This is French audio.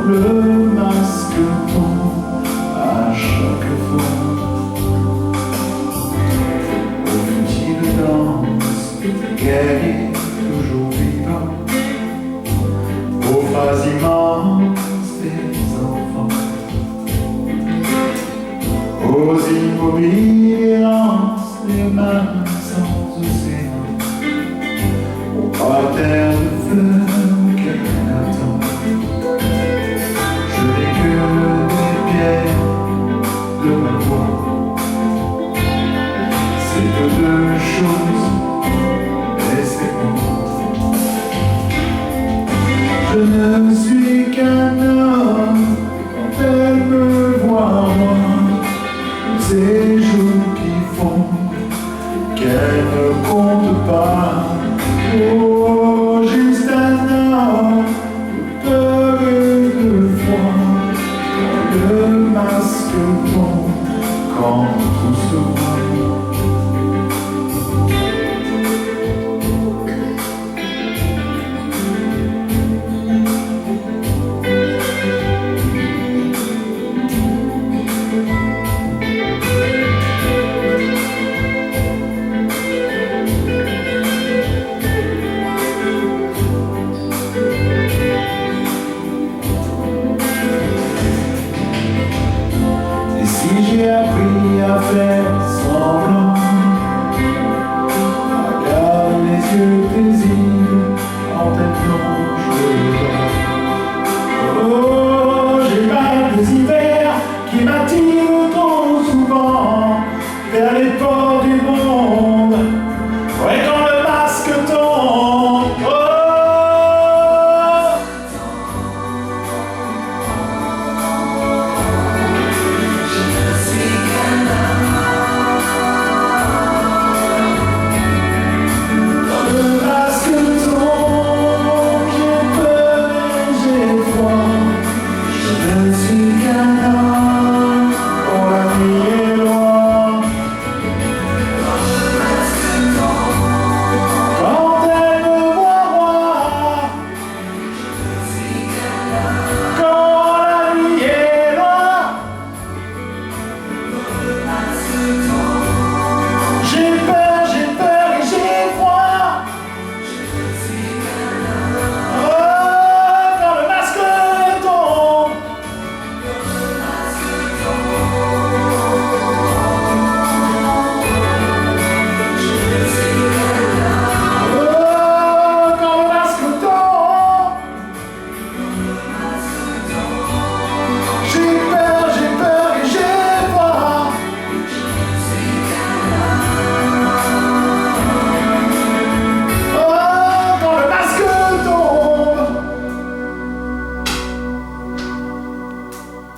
le masque tombe à chaque fois. Au futile danse des guerriers toujours vivants, aux phrases immenses des enfants, aux immobiles lances des mains sans océan, aux parterres de fleurs qu'elle attend. Je n'ai que des pierres de ma voix, c'est que deux choses, et c'est bon. Je ne